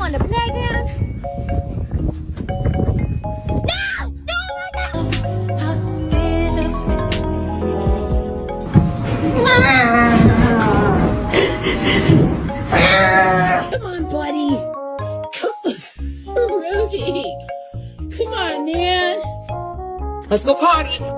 on the playground? No! Come on, buddy. Rudy. Come on, man. Let's go party.